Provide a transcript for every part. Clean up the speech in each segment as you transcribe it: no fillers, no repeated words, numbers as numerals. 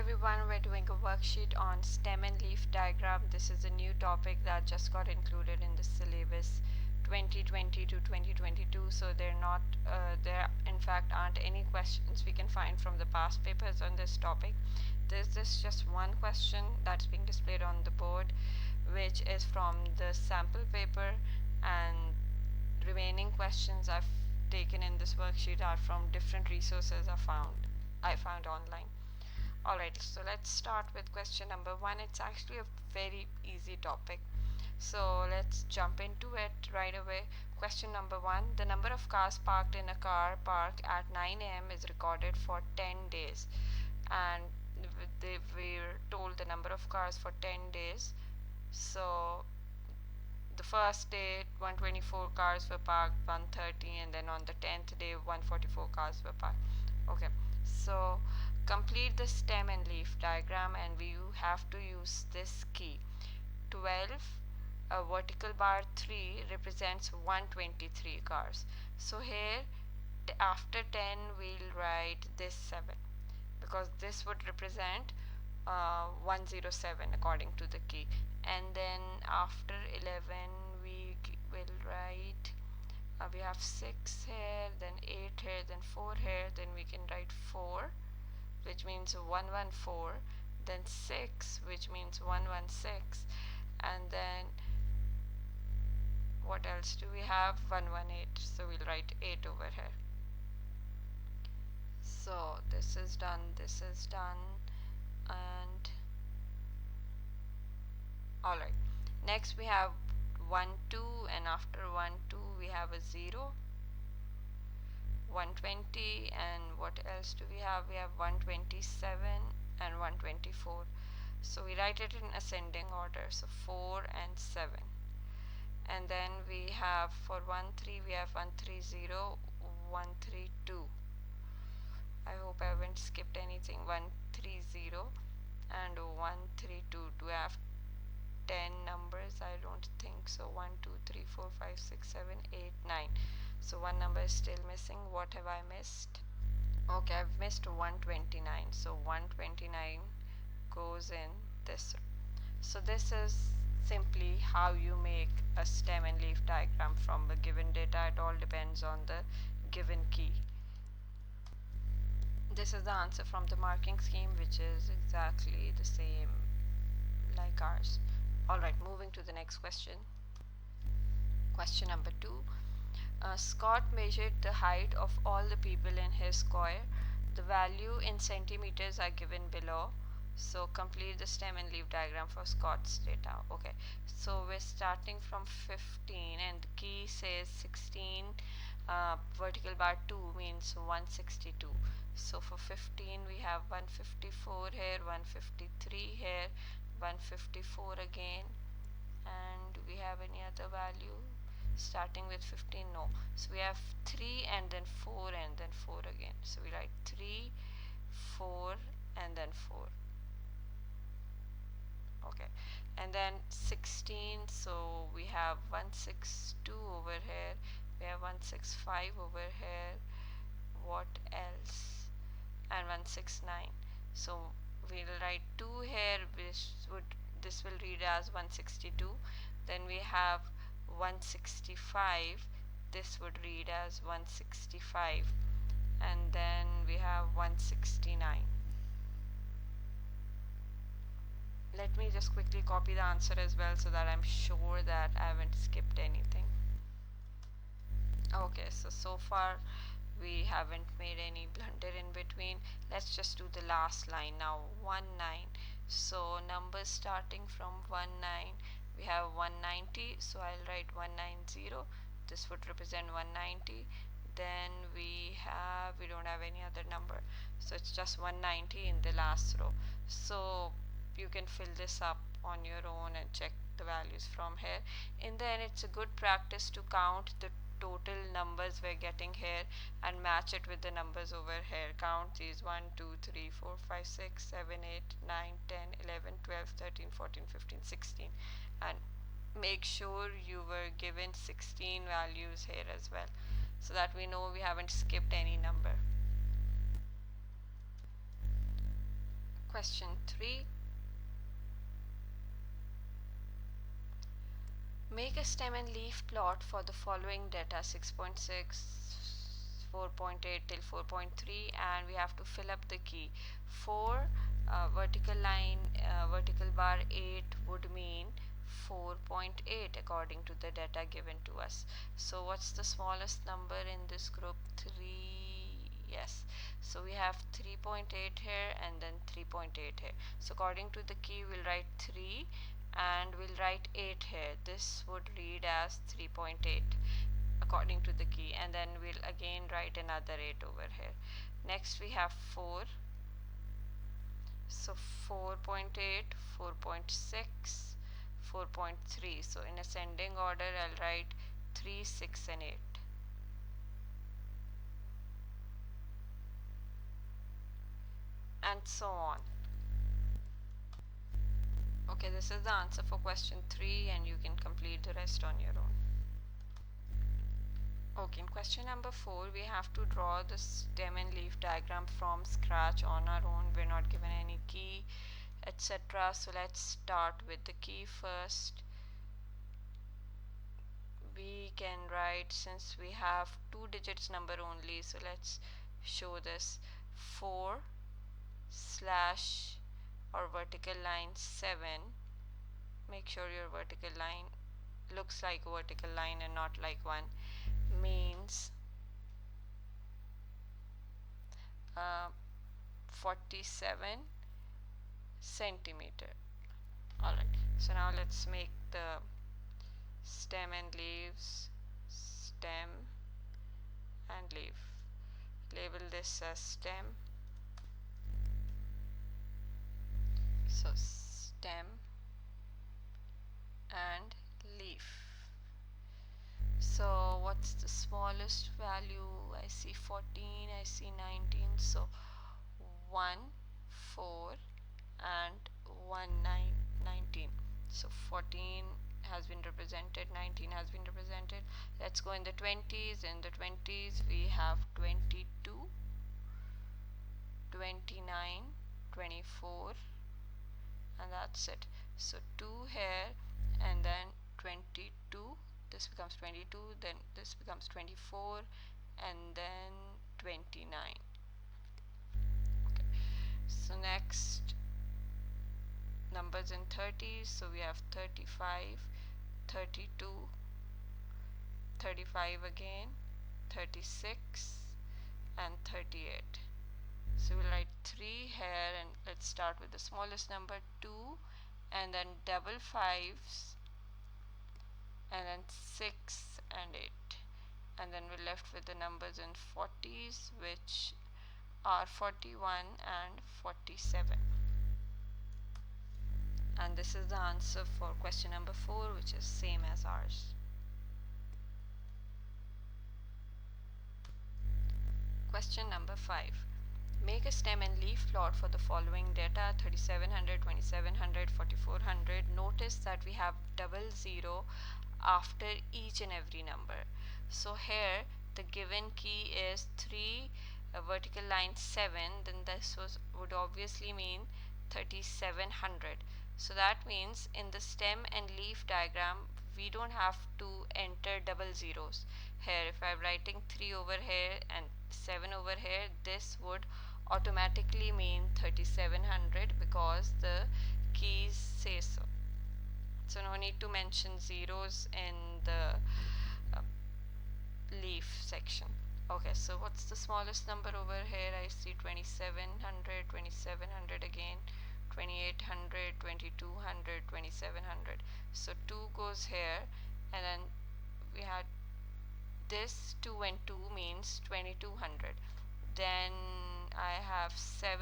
everyone, we're doing a worksheet on stem and leaf diagram. This is a new topic that just got included in the syllabus 2020 to 2022, so there in fact aren't any questions we can find from the past papers on this topic. There's just one question that's being displayed on the board, which is from the sample paper, and remaining questions I've taken in this worksheet are from different resources I found online. Alright, so let's start with question number one. It's actually a very easy topic. So let's jump into it right away. Question number one. The number of cars parked in a car park at 9 a.m. is recorded for 10 days. And we're told the number of cars for 10 days. So the first day 124 cars were parked, 130, and then on the 10th day 144 cars were parked. Okay, so complete the stem and leaf diagram, and we have to use this key. 12, a vertical bar 3 represents 123 cars. So here after 10 we'll write this 7, because this would represent 107 according to the key. And then after 11 we will write we have 6 here, then 8 here, then 4 here, then we can write 4, which means 114, then 6, which means 116, and then what else do we have? 118, so we'll write 8 over here. So this is done, and alright, next we have 1 2, and after 1 2 we have a 0, 120, and what else do we have? We have 127 and 124. So we write it in ascending order, so 4 and 7. And then we have for 1 3 we have 130, 132. I hope I haven't skipped anything. 130 and 132. Do we have 10 numbers? I don't think so. 1 2 3 4 5 6 7 8 9. So one number is still missing. What have I missed? Okay, I've missed 129. So 129 goes in this. So this is simply how you make a stem and leaf diagram from a given data. It all depends on the given key. This is the answer from the marking scheme, which is exactly the same like ours. Alright, moving to the next question. Question number 2. Scott measured the height of all the people in his square. The value in centimeters are given below. So complete the stem and leaf diagram for Scott's data. Okay, so we're starting from 15, and the key says 16. Vertical bar 2 means 162. So for 15 we have 154 here, 153 here, 154 again, and we have any other value starting with 15? No. So we have 3 and then 4 and then 4 again. So we write 3, 4 and then 4. Okay, and then 16, so we have 162 over here, we have 165 over here, what else, and 169. So we'll write 2 here, this will read as 162. Then we have 165, this would read as 165, and then we have 169. Let me just quickly copy the answer as well, so that I'm sure that I haven't skipped anything. Okay, so far we haven't made any blunder in between. Let's just do the last line now. 19. So numbers starting from 19, we have 190, so I'll write 190. This would represent 190. Then we don't have any other number, so it's just 190 in the last row. So you can fill this up on your own and check the values from here. In the end, it's a good practice to count the total numbers we're getting here and match it with the numbers over here. Count these: 1 2 3 4 5 6 7 8 9 10 11 12 13 14 15 16, and make sure you were given 16 values here as well, so that we know we haven't skipped any number. Question 3. Make a stem and leaf plot for the following data 6.6, 4.8 till 4.3, and we have to fill up the key. 4 vertical line, vertical bar 8 would mean 4.8 according to the data given to us. So what's the smallest number in this group? 3. Yes, so we have 3.8 here and then 3.8 here. So according to the key we'll write 3 and we'll write 8 here. This would read as 3.8 according to the key, and then we'll again write another 8 over here. Next we have 4, so 4.8, 4.6, 4.3. So in ascending order I'll write 3, 6 and 8. And so on. Okay, this is the answer for question 3 and you can complete the rest on your own. Okay, in question number 4, we have to draw the stem and leaf diagram from scratch on our own. We're not given any key, etc. So let's start with the key first. We can write, since we have 2 digits number only, so let's show this 4 slash or vertical line 7. Make sure your vertical line looks like a vertical line and not like one, means 47 centimeter. Alright, so now let's make the stem and leaves. Stem and leaf. Label this as stem. So stem and leaf. So what's the smallest value? I see 14, I see 19. So 1, 4 and 1, 9, 19. So 14 has been represented, 19 has been represented. Let's go in the 20s. In the 20s we have 22, 29, 24, and that's it. So 2 here and then 22, this becomes 22, then this becomes 24 and then 29. Okay, so next numbers in 30s. So we have 35, 32, 35 again, 36 and 38. So we'll write 3 here and let's start with the smallest number 2 and then double 5s and then 6 and 8, and then we're left with the numbers in 40s, which are 41 and 47. And this is the answer for question number 4, which is same as ours. Question number 5. Make a stem and leaf plot for the following data 3700, 2700, 4400. Notice that we have double zero after each and every number. So here the given key is 3 vertical line 7, then this would obviously mean 3700. So that means in the stem and leaf diagram we don't have to enter double zeros. Here if I'm writing 3 over here and 7 over here, this would automatically mean 3700 because the keys say so. So no need to mention zeros in the leaf section. Okay, so what's the smallest number over here? I see 2700, 2700 again, 2800, 2200, 2700. So 2 goes here and then we had this 2 and 2 means 2200. Then I have 7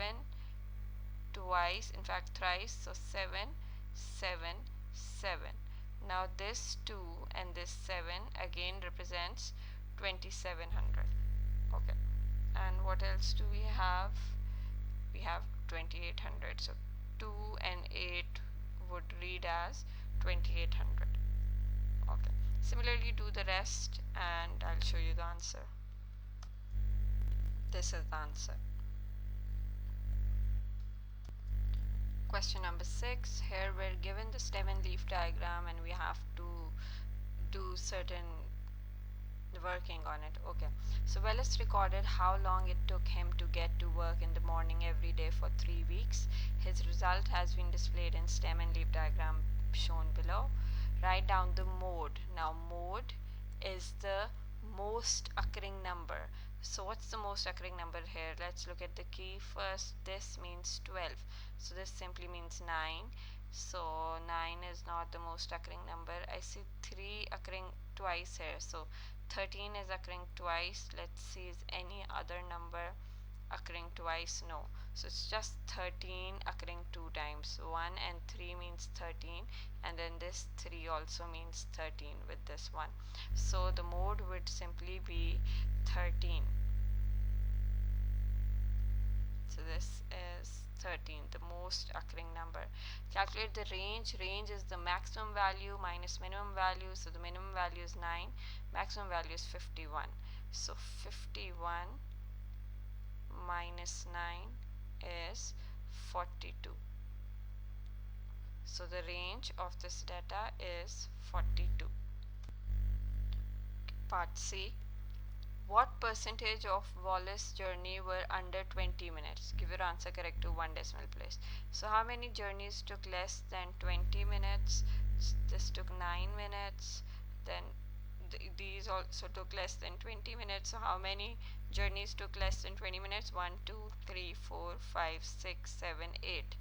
twice, in fact thrice, so 7, 7, 7. Now this 2 and this 7 again represents 2700. Okay, and what else do we have? We have 2800. So 2 and 8 would read as 2800. Okay, similarly do the rest and I'll show you the answer. This is the answer. Question number 6. Here we're given the stem and leaf diagram and we have to do certain working on it. Okay, so Wallace recorded how long it took him to get to work in the morning every day for 3 weeks. His result has been displayed in stem and leaf diagram shown below. Write down the mode. Now mode is the most occurring number. So what's the most occurring number here? Let's look at the key first. This means 12, so this simply means 9. So 9 is not the most occurring number. I see 3 occurring twice here, so 13 is occurring twice. Let's see, is any other number occurring twice? No. So it's just 13 occurring 2 times. 1 and 3 means 13, and then this 3 also means 13 with this one. So the mode would simply be 13. So this is 13, the most occurring number. Calculate the range. Range is the maximum value minus minimum value. So the minimum value is 9, maximum value is 51. So 51 minus 9 is 42. So the range of this data is 42. Part C. What percentage of Wallace's journey were under 20 minutes? Give your answer correct to one decimal place. So how many journeys took less than 20 minutes? This took 9 minutes. Then these also took less than 20 minutes. So how many journeys took less than 20 minutes? 1, 2, 3, 4, 5, 6, 7, 8.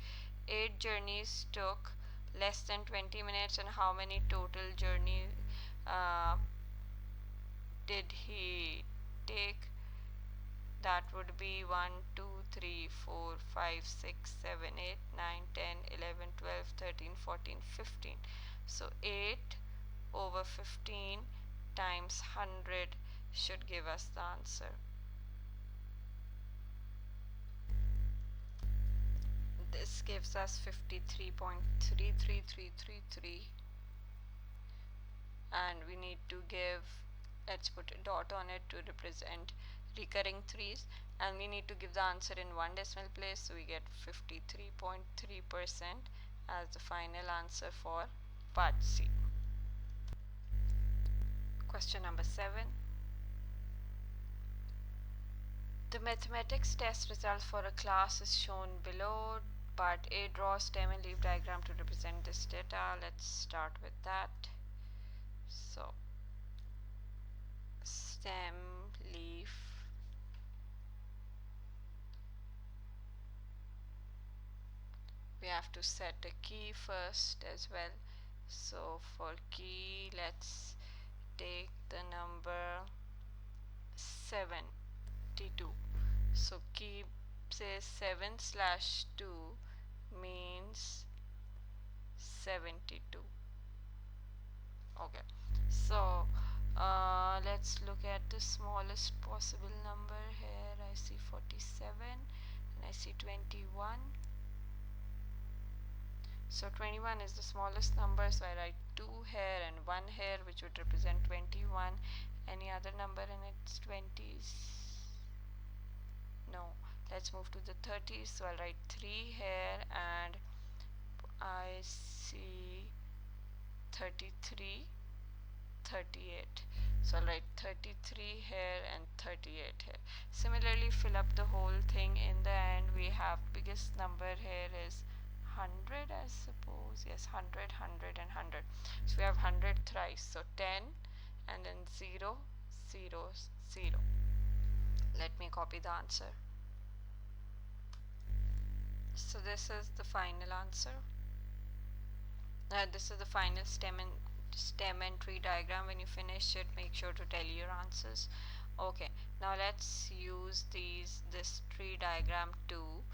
8 journeys took less than 20 minutes. And how many total journeys did he take? That would be 1, 2, 3, 4, 5, 6, 7, 8, 9, 10, 11, 12, 13, 14, 15. So 8 over 15 times 100 should give us the answer. This gives us 53.33333, and we need to give, let's put a dot on it to represent recurring threes, and we need to give the answer in one decimal place, so we get 53.3% as the final answer for part C. Question number 7. The mathematics test result for a class is shown below. Part A, draw stem and leaf diagram to represent this data. Let's start with that. So stem, leaf, we have to set a key first as well. So for key, let's take the number 72. So key says 7/2 means 72. Okay, so let's look at the smallest possible number here. I see 47 and I see 21. So 21 is the smallest number, so I write 2 here and 1 here, which would represent 21. Any other number in its 20s? No. Let's move to the 30s, so I'll write 3 here and I see 33, 38. So I'll write 33 here and 38 here. Similarly, fill up the whole thing. In the end, we have biggest number here is 100, I suppose. Yes, 100, 100 and 100. So we have 100 thrice. So 10 and then 0, 0, 0. Let me copy the answer. So this is the final answer. This is the final stem and tree diagram. When you finish it, make sure to tell your answers. Okay, now let's use this tree diagram to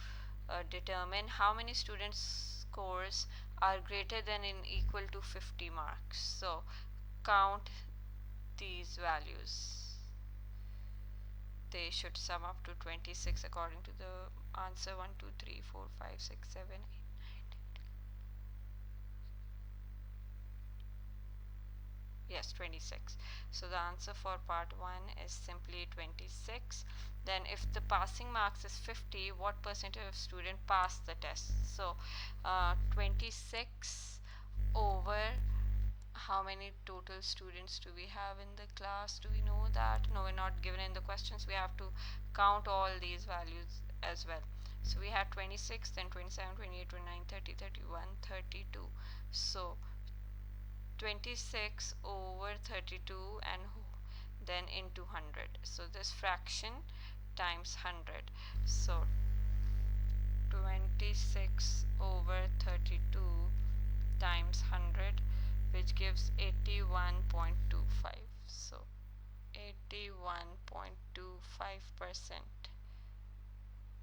determine how many students' scores are greater than and equal to 50 marks. So count these values. They should sum up to 26 according to the answer. 1, 2, 3, 4, 5, 6, 7, 8, 9, 10. Yes, 26. So the answer for part 1 is simply 26. Then if the passing marks is 50, what percentage of student passed the test? So 26 over how many total students do we have in the class? Do we know that? No, we're not given in the questions. We have to count all these values as well. So we have 26, then 27, 28, 29, 30, 31, 32. So 26 over 32 and then into 100. So this fraction times 100. So 26 over 32 times 100, which gives 81.25. So 81.25%.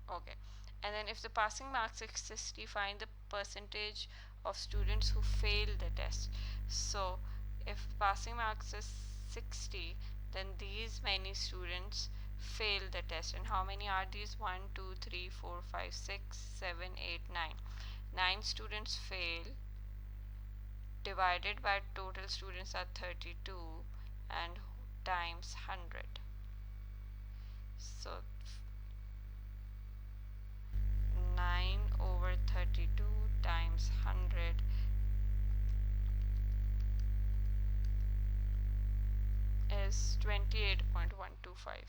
Okay. And then if the passing marks is 60, find the percentage of students who fail the test. So if passing marks is 60, then these many students fail the test. And how many are these? 1, 2, 3, 4, 5, 6, 7, 8, 9. 9 students fail, divided by total students are 32 and times 100. So 9 over 32 times 100 is 28.125.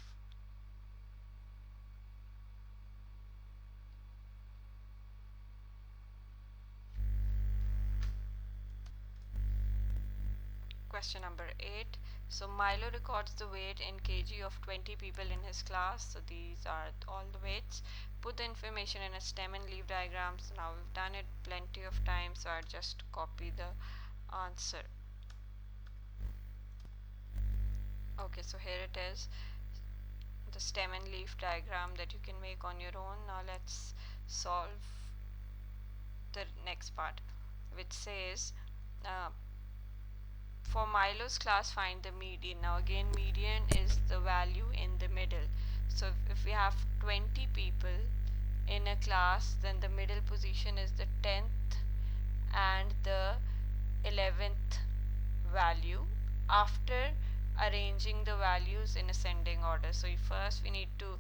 Question number 8. So Milo records the weight in kg of 20 people in his class. So these are all the weights. Put the information in a stem and leaf diagrams. Now we've done it plenty of times, so I'll just copy the answer. Okay, so here it is, the stem and leaf diagram that you can make on your own. Now let's solve the next part, which says for Milo's class, find the median. Now again, median is the value in the middle. So if we have 20 people in a class, then the middle position is the 10th and the 11th value after arranging the values in ascending order. So first we need to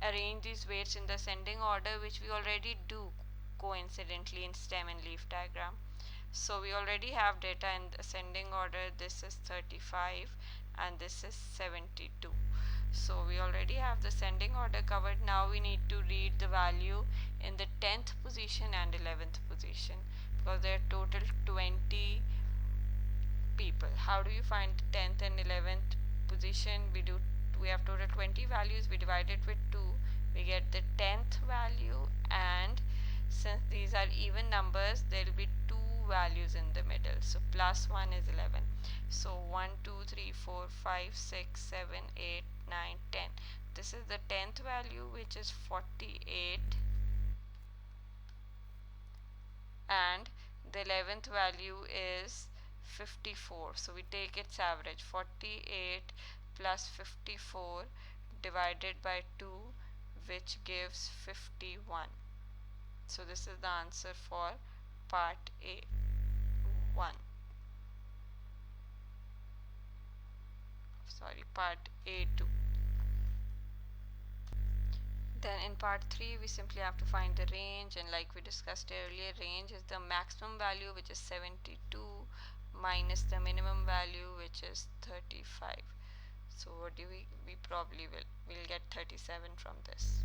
arrange these weights in the ascending order, which we already do coincidentally in stem and leaf diagram. So we already have data in ascending order. This is 35 and this is 72. So we already have the ascending order covered. Now we need to read the value in the 10th position and 11th position, because there are total 20 people. How do you find the 10th and 11th position? We have total 20 values, we divide it with 2, we get the 10th value, and since these are even numbers, there will be 2 values in the middle. So plus 1 is 11. So 1, 2, 3, 4, 5, 6, 7, 8, 9, 10. This is the 10th value, which is 48, and the 11th value is 54. So we take its average, 48 plus 54 divided by 2, which gives 51. So this is the answer for part A 1. Sorry, part A2. Then in part 3 we simply have to find the range, and like we discussed earlier, range is the maximum value, which is 72, minus the minimum value, which is 35. So what do we probably we'll get 37 from this.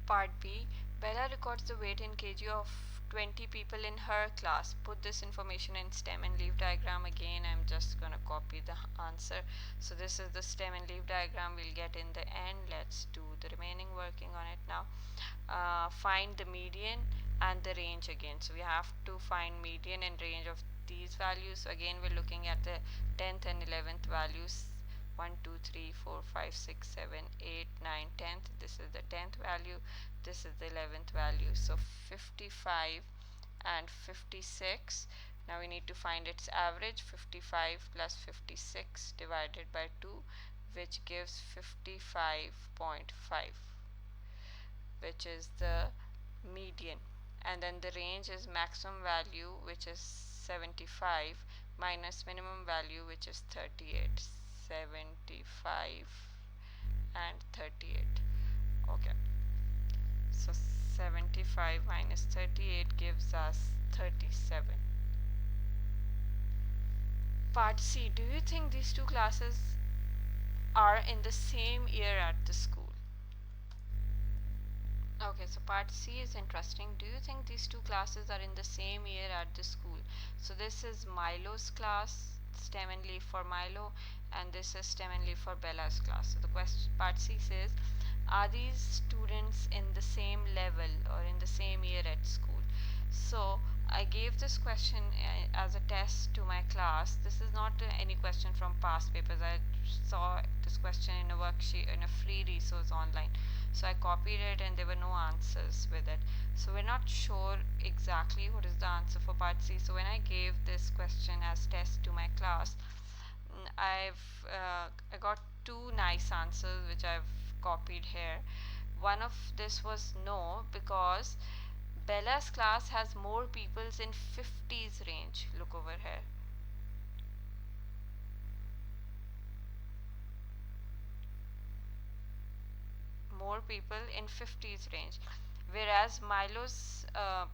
Part B. Bella records the weight in kg of 20 people in her class. Put this information in stem and leaf diagram. Again, I'm just gonna copy the answer. So this is the stem and leaf diagram we'll get in the end. Let's do the remaining working on it now. Find the median and the range again. So we have to find median and range of these values. So again, we're looking at the 10th and 11th values. 1, 2, 3, 4, 5, 6, 7, 8, 9, 10th. This is the 10th value. This is the 11th value. So 55 and 56. Now we need to find its average. 55 plus 56 divided by 2, which gives 55.5, which is the median. and then the range is maximum value, which is 75, minus minimum value, which is 38. 75 and 38. Okay, so 75 minus 38 gives us 37. Part C, do you think these two classes are in the same year at the school? Okay, so part C is interesting. Do you think these two classes are in the same year at the school? So this is Milo's class, STEM and Leaf for Milo, and this is STEM and Leaf for Bella's class. So the question, part C says, are these students in the same level or in the same year at school? So I gave this question as a test to my class. This is not any question from past papers. I saw this question in a worksheet, in a free resource online. So I copied it and there were no answers with it. So we're not sure exactly what is the answer for part C. So when I gave this question as test to my class, I got two nice answers which I've copied here. One of this was no, because Bella's class has more peoples in 50s range. Look over here. More people in 50s range, whereas Milo's are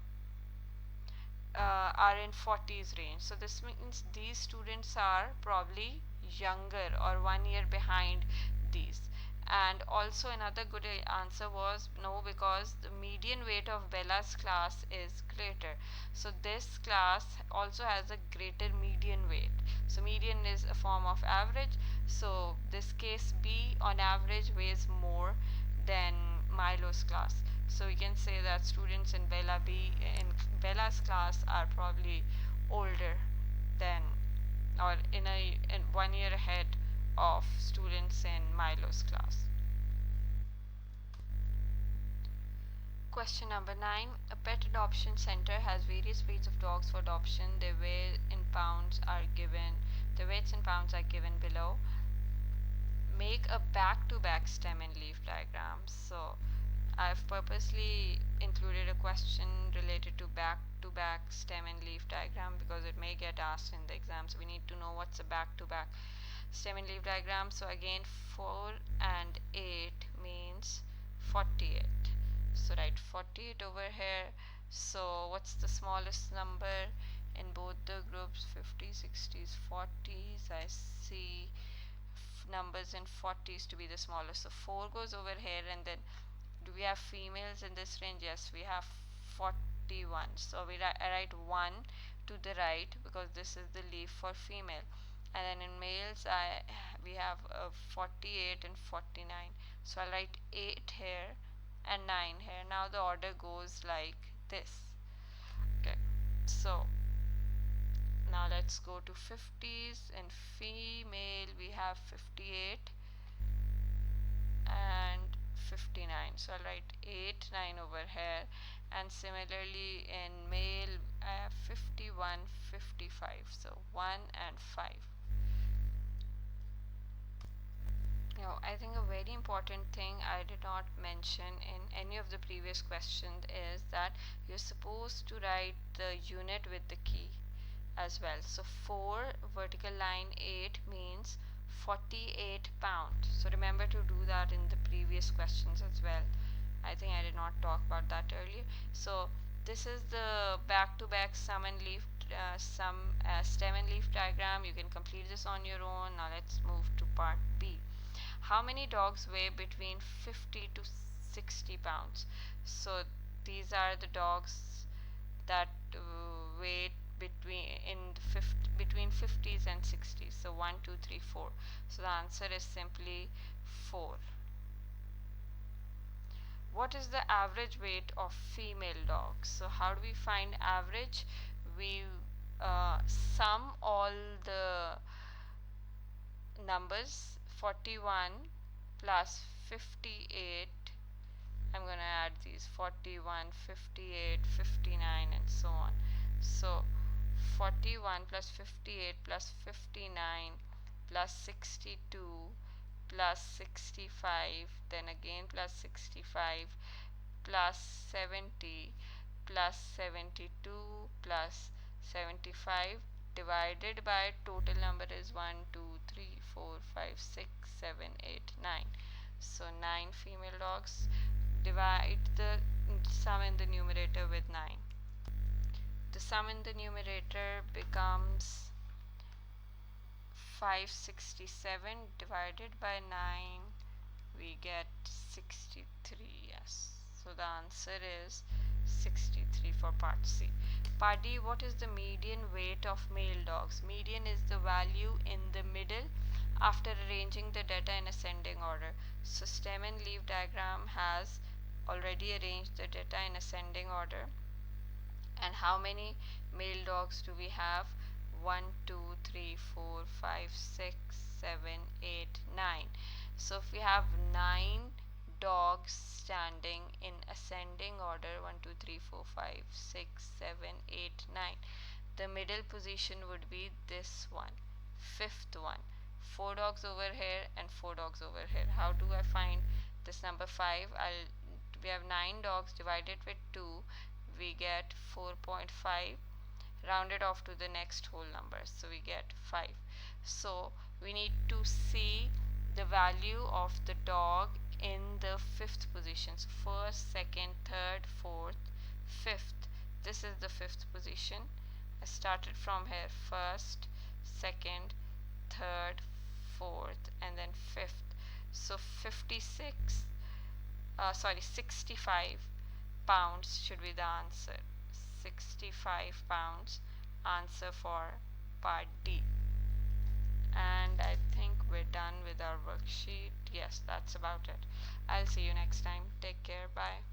in 40s range. So this means these students are probably younger or 1 year behind these. And also another good answer was no, because the median weight of Bella's class is greater. So this class also has a greater median weight. So median is a form of average. So this case B on average weighs more than Milo's class. So you can say that students in Bella's class are probably older than, or in 1 year ahead of students in Milo's class. Question number 9. A pet adoption center has various breeds of dogs for adoption. Their weights in pounds are given below. Make a back-to-back stem and leaf diagram. So I've purposely included a question related to back-to-back stem and leaf diagram because it may get asked in the exam. So we need to know what's a back-to-back stem and leaf diagram. So again, 4 and 8 means 48. So write 48 over here. So what's the smallest number in both the groups? 50s, 60s, 40s. I see numbers in 40s to be the smallest. So 4 goes over here, and then do we have females in this range? Yes, we have 41. So I write 1 to the right because this is the leaf for female. And then in males, we have 48 and 49. So I'll write 8 here and 9 here. Now the order goes like this. Okay, so now let's go to 50s. In female, we have 58 and 59. So I'll write 8, 9 over here. And similarly in male, I have 51, 55. So 1 and 5. Now, I think a very important thing I did not mention in any of the previous questions is that you're supposed to write the unit with the key as well. So 4 vertical line 8 means 48 pounds. So remember to do that in the previous questions as well. I think I did not talk about that earlier. So this is the back-to-back stem and leaf diagram. You can complete this on your own. Now let's move to part B. How many dogs weigh between 50 to 60 pounds? So these are the dogs that weigh between 50s and 60s. So 1, 2, 3, 4. So the answer is simply 4. What is the average weight of female dogs? So how do we find average? We sum all the numbers. 41 plus 58, I'm going to add these 41, 58, 59 and so on. So 41 plus 58 plus 59 plus 62 plus 65, then again plus 65 plus 70 plus 72 plus 75 divided by total number is 1, 2, 3, 4, 5, 6, 7, 8, 9. So 9 female dogs. Divide the sum in the numerator with 9. The sum in the numerator becomes 567 divided by 9, we get 63. Yes, so the answer is 63 for part C. Part D, what is the median weight of male dogs? Median is the value in the middle after arranging the data in ascending order. So stem and leaf diagram has already arranged the data in ascending order. And how many male dogs do we have? 1, 2, 3, 4, 5, 6, 7, 8, 9. So if we have 9 dogs standing in ascending order, 1, 2, 3, 4, 5, 6, 7, 8, 9, the middle position would be this one, fifth one. 4 dogs over here and 4 dogs over here. How do I find this number 5? We have 9 dogs divided with 2, we get 4.5, rounded off to the next whole number, so we get 5. So we need to see the value of the dog in the fifth position. So first, second, third, fourth, fifth. This is the fifth position. I started from here: first, second, third, fourth, and then fifth. So 65 pounds should be the answer. 65 pounds, answer for part D. And I think we're done with our worksheet. Yes, that's about it. I'll see you next time. Take care. Bye.